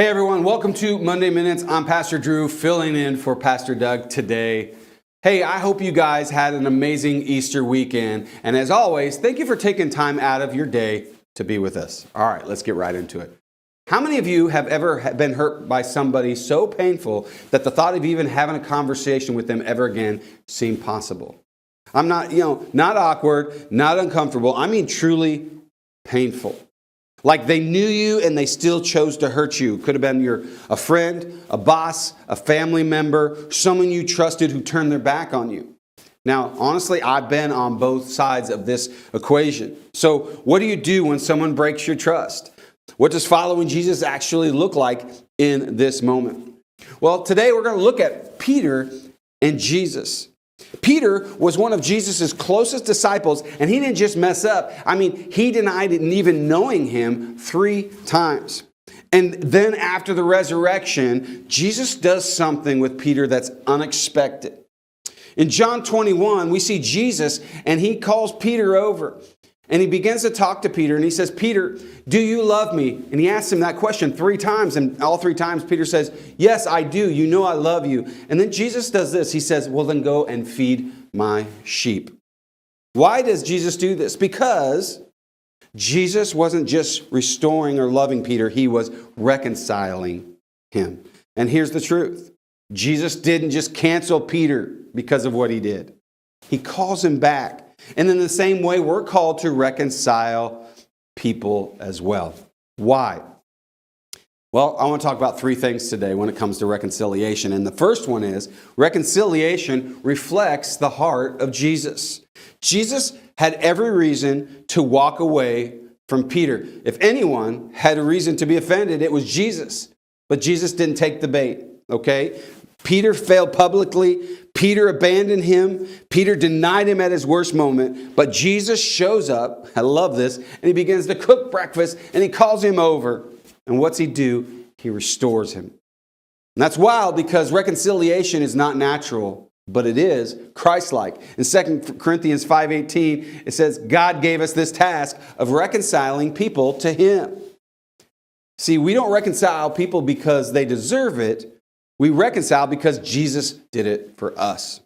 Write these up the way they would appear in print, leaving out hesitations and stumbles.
Hey everyone, welcome to Monday Minutes. I'm Pastor Drew, filling in for Pastor Doug today. Hey, I hope you guys had an amazing Easter weekend. And as always, thank you for taking time out of your day to be with us. All right, let's get right into it. How many of you have ever been hurt by somebody so painful that the thought of even having a conversation with them ever again seemed possible? I'm not, not awkward, not uncomfortable. I mean truly painful. Like they knew you and they still chose to hurt you. Could have been a friend, a boss, a family member, someone you trusted who turned their back on you. Now, honestly, I've been on both sides of this equation. So what do you do when someone breaks your trust? What does following Jesus actually look like in this moment? Well, today we're going to look at Peter and Jesus. Peter was one of Jesus' closest disciples, and he didn't just mess up. I mean, he denied even knowing him 3 times. And then after the resurrection, Jesus does something with Peter that's unexpected. In John 21, we see Jesus, and he calls Peter over. And he begins to talk to Peter, and he says, "Peter, do you love me?" And he asks him that question 3 times, and all 3 times Peter says, "Yes, I do. You know I love you." And then Jesus does this. He says, "Well, then go and feed my sheep." Why does Jesus do this? Because Jesus wasn't just restoring or loving Peter. He was reconciling him. And here's the truth. Jesus didn't just cancel Peter because of what he did. He calls him back. And in the same way, we're called to reconcile people as well. Why? Well, I want to talk about 3 things today when it comes to reconciliation. And the first one is reconciliation reflects the heart of Jesus. Jesus had every reason to walk away from Peter. If anyone had a reason to be offended, it was Jesus. But Jesus didn't take the bait, okay? Peter failed publicly. Peter abandoned him. Peter denied him at his worst moment. But Jesus shows up, I love this, and he begins to cook breakfast, and he calls him over. And what's he do? He restores him. And that's wild because reconciliation is not natural, but it is Christ-like. In 2 Corinthians 5:18, it says, God gave us this task of reconciling people to him. See, we don't reconcile people because they deserve it. We reconcile because Jesus did it for us.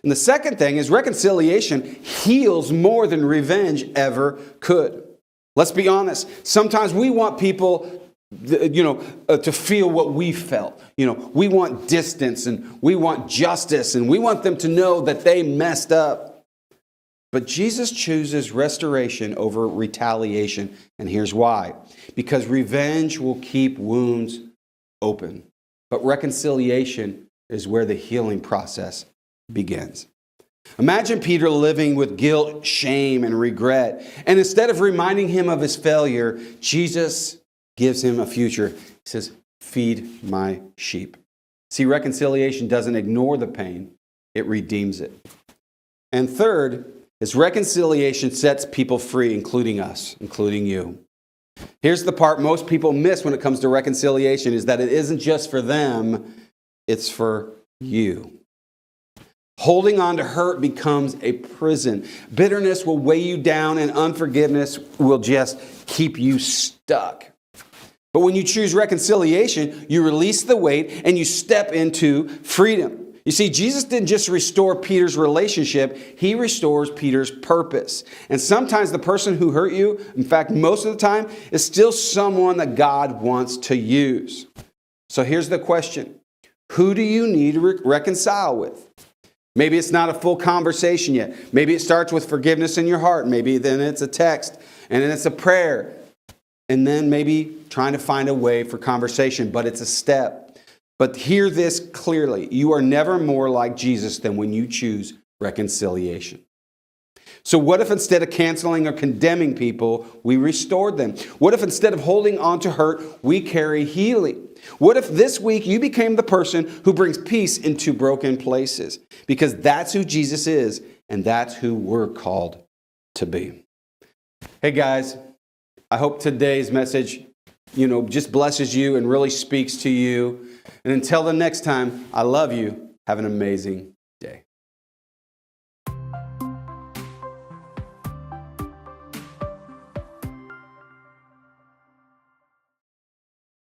And the second thing is reconciliation heals more than revenge ever could. Let's be honest. Sometimes we want people, to feel what we felt. We want distance and we want justice and we want them to know that they messed up. But Jesus chooses restoration over retaliation. And here's why. Because revenge will keep wounds open. But reconciliation is where the healing process begins. Imagine Peter living with guilt, shame, and regret. And instead of reminding him of his failure, Jesus gives him a future. He says, "Feed my sheep." See, reconciliation doesn't ignore the pain. It redeems it. And third is reconciliation sets people free, including us, including you. Here's the part most people miss when it comes to reconciliation is that it isn't just for them, it's for you. Holding on to hurt becomes a prison. Bitterness will weigh you down and unforgiveness will just keep you stuck. But when you choose reconciliation, you release the weight and you step into freedom. You see, Jesus didn't just restore Peter's relationship, he restores Peter's purpose. And sometimes the person who hurt you, in fact, most of the time, is still someone that God wants to use. So here's the question. Who do you need to reconcile with? Maybe it's not a full conversation yet. Maybe it starts with forgiveness in your heart. Maybe then it's a text, and then it's a prayer. And then maybe trying to find a way for conversation, but it's a step. But hear this clearly. You are never more like Jesus than when you choose reconciliation. So what if instead of canceling or condemning people, we restored them? What if instead of holding on to hurt, we carry healing? What if this week you became the person who brings peace into broken places? Because that's who Jesus is, and that's who we're called to be. Hey guys, I hope today's message, just blesses you and really speaks to you. And until the next time, I love you. Have an amazing